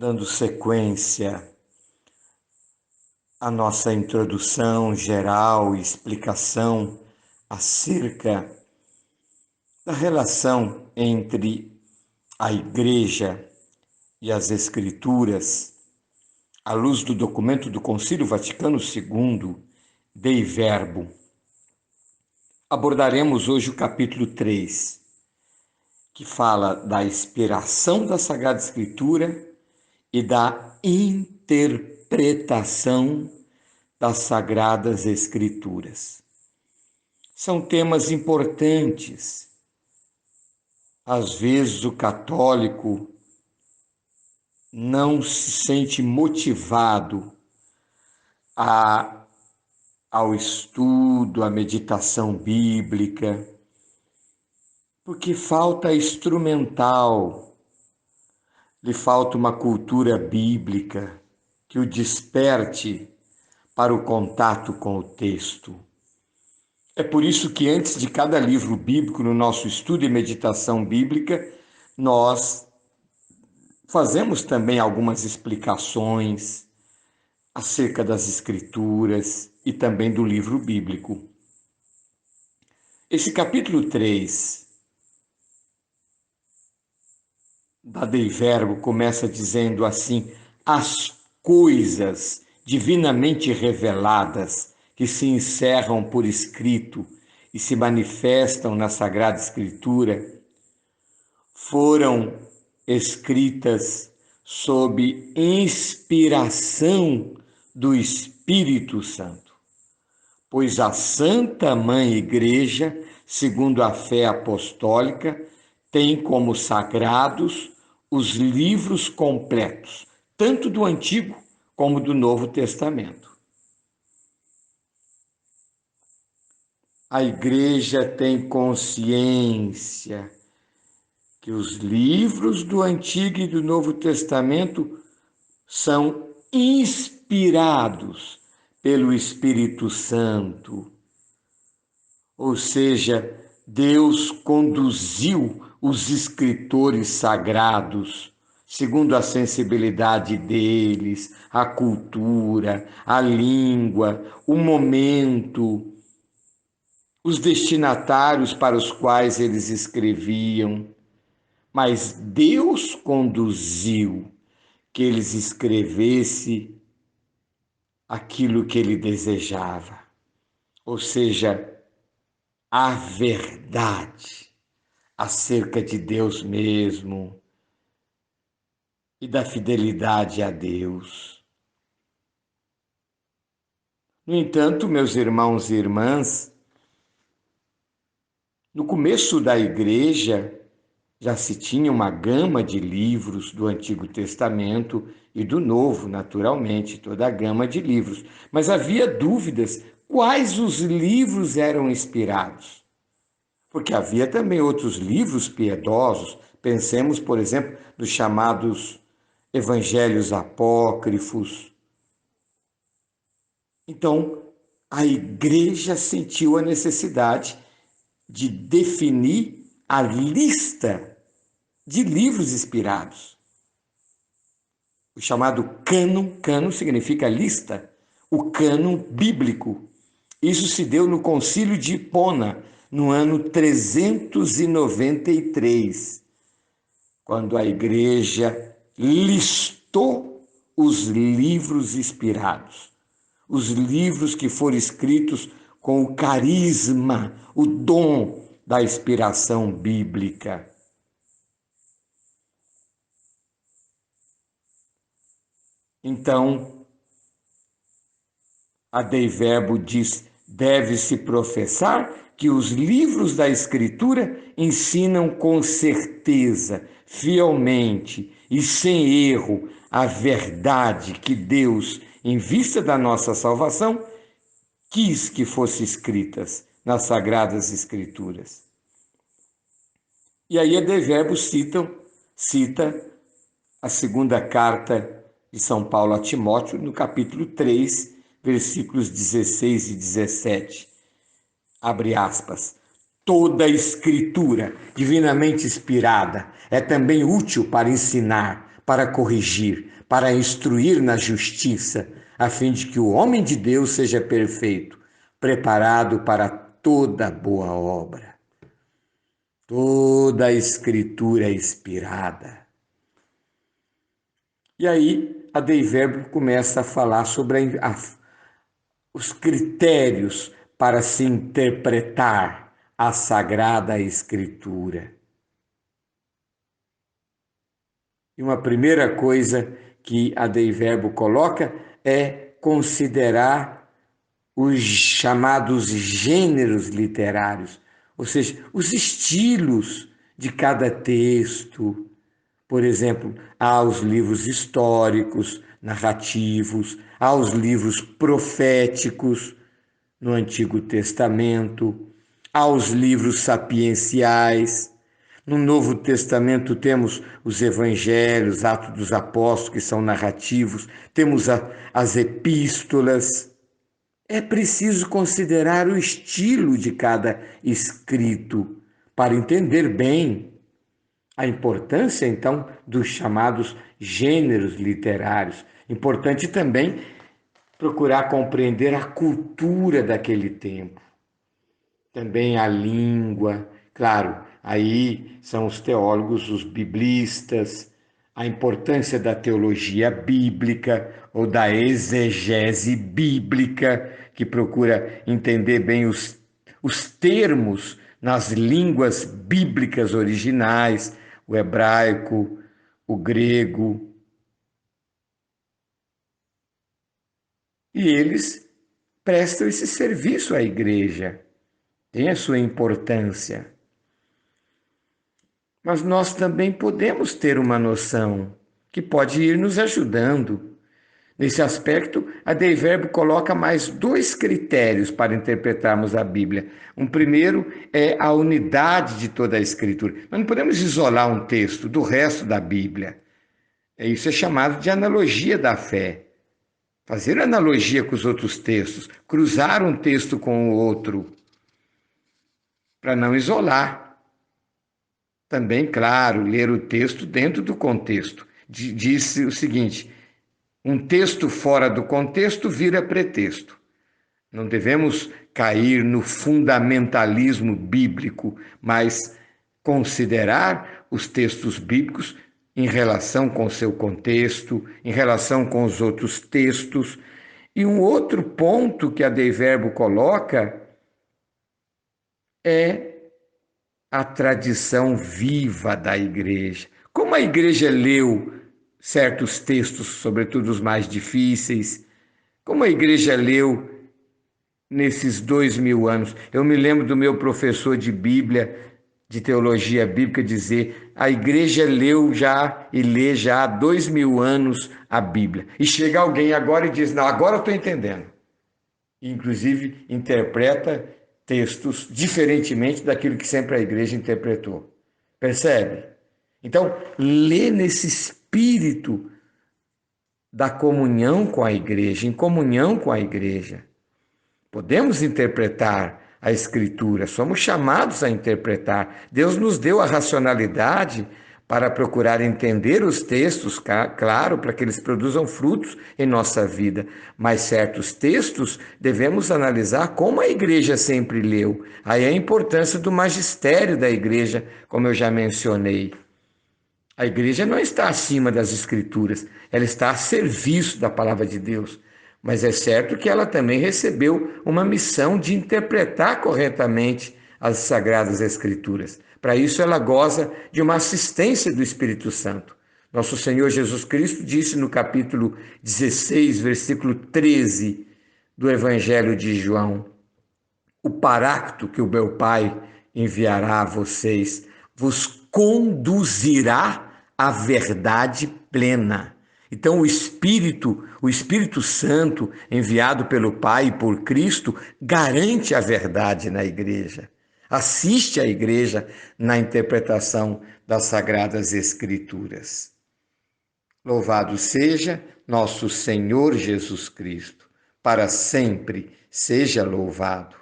dando sequência à nossa introdução geral e explicação acerca da relação entre a Igreja e as Escrituras, à luz do documento do Concílio Vaticano II, Dei Verbo. Abordaremos hoje o capítulo 3, que fala da inspiração da Sagrada Escritura e da interpretação das Sagradas Escrituras. São temas importantes. Às vezes o católico não se sente motivado ao estudo, à meditação bíblica, porque falta instrumental, lhe falta uma cultura bíblica que o desperte para o contato com o texto. É por isso que antes de cada livro bíblico, no nosso estudo e meditação bíblica, nós fazemos também algumas explicações acerca das Escrituras e também do livro bíblico. Esse capítulo 3 da Dei Verbo começa dizendo assim: as coisas divinamente reveladas que se encerram por escrito e se manifestam na Sagrada Escritura foram escritas sob inspiração do Espírito Santo, pois a Santa Mãe Igreja, segundo a fé apostólica, tem como sagrados os livros completos, tanto do Antigo como do Novo Testamento. A Igreja tem consciência que os livros do Antigo e do Novo Testamento são inspirados pelo Espírito Santo, ou seja, Deus conduziu os escritores sagrados, segundo a sensibilidade deles, a cultura, a língua, o momento, os destinatários para os quais eles escreviam. Mas Deus conduziu que eles escrevessem aquilo que ele desejava, ou seja, a verdade acerca de Deus mesmo e da fidelidade a Deus. No entanto, meus irmãos e irmãs, no começo da Igreja já se tinha uma gama de livros do Antigo Testamento e do Novo, naturalmente, toda a gama de livros, mas havia dúvidas quais os livros eram inspirados. Porque havia também outros livros piedosos, pensemos, por exemplo, nos chamados evangelhos apócrifos. Então, a Igreja sentiu a necessidade de definir a lista de livros inspirados. O chamado cânon significa lista, o cânon bíblico. Isso se deu no Concílio de Hipona, no ano 393, quando a Igreja listou os livros inspirados, os livros que foram escritos com o carisma, o dom da inspiração bíblica. Então, a Dei Verbo diz: deve-se professar que os livros da Escritura ensinam com certeza, fielmente e sem erro a verdade que Deus, em vista da nossa salvação, quis que fossem escritas nas Sagradas Escrituras. E aí a Dei Verbo cita a segunda carta de São Paulo a Timóteo, no capítulo 3, versículos 16 e 17. Abre aspas. Toda a Escritura divinamente inspirada é também útil para ensinar, para corrigir, para instruir na justiça, a fim de que o homem de Deus seja perfeito, preparado para toda boa obra. Toda a Escritura é inspirada. E aí a Dei Verbo começa a falar sobre os critérios para se interpretar a Sagrada Escritura. E uma primeira coisa que a Dei Verbo coloca é considerar os chamados gêneros literários, ou seja, os estilos de cada texto. Por exemplo, há os livros históricos, narrativos, há os livros proféticos no Antigo Testamento, há os livros sapienciais. No Novo Testamento temos os evangelhos, Atos dos Apóstolos, que são narrativos, temos as epístolas. É preciso considerar o estilo de cada escrito para entender bem a importância, então, dos chamados gêneros literários. Importante também procurar compreender a cultura daquele tempo, também a língua. Claro, aí são os teólogos, os biblistas, a importância da teologia bíblica ou da exegese bíblica, que procura entender bem os termos nas línguas bíblicas originais, o hebraico, o grego. E eles prestam esse serviço à igreja, tem a sua importância. Mas nós também podemos ter uma noção que pode ir nos ajudando. Nesse aspecto, a Dei Verbo coloca mais 2 critérios para interpretarmos a Bíblia. Um primeiro é a unidade de toda a Escritura. Nós não podemos isolar um texto do resto da Bíblia. Isso é chamado de analogia da fé. Fazer analogia com os outros textos, cruzar um texto com o outro, para não isolar. Também, claro, ler o texto dentro do contexto. Disse o seguinte: um texto fora do contexto vira pretexto. Não devemos cair no fundamentalismo bíblico, mas considerar os textos bíblicos em relação com o seu contexto, em relação com os outros textos. E um outro ponto que a Dei Verbo coloca é a tradição viva da igreja. Como a igreja leu certos textos, sobretudo os mais difíceis, como a igreja leu nesses 2000 anos. Eu me lembro do meu professor de Bíblia, de teologia bíblica, dizer: a igreja leu já e lê já há 2000 anos a Bíblia. E chega alguém agora e diz: não, agora eu estou entendendo. Inclusive interpreta textos diferentemente daquilo que sempre a igreja interpretou. Percebe? Então, lê nesse espírito da comunhão com a igreja, em comunhão com a igreja. Podemos interpretar a Escritura, somos chamados a interpretar. Deus nos deu a racionalidade para procurar entender os textos, claro, para que eles produzam frutos em nossa vida. Mas certos textos devemos analisar como a igreja sempre leu. Aí a importância do magistério da igreja, como eu já mencionei. A igreja não está acima das Escrituras, ela está a serviço da palavra de Deus. Mas é certo que ela também recebeu uma missão de interpretar corretamente as Sagradas Escrituras. Para isso, ela goza de uma assistência do Espírito Santo. Nosso Senhor Jesus Cristo disse no capítulo 16, versículo 13 do Evangelho de João: o Paráclito que o meu Pai enviará a vocês vos conduzirá à verdade plena. Então o Espírito Santo, enviado pelo Pai e por Cristo, garante a verdade na igreja. Assiste a igreja na interpretação das Sagradas Escrituras. Louvado seja nosso Senhor Jesus Cristo, para sempre seja louvado.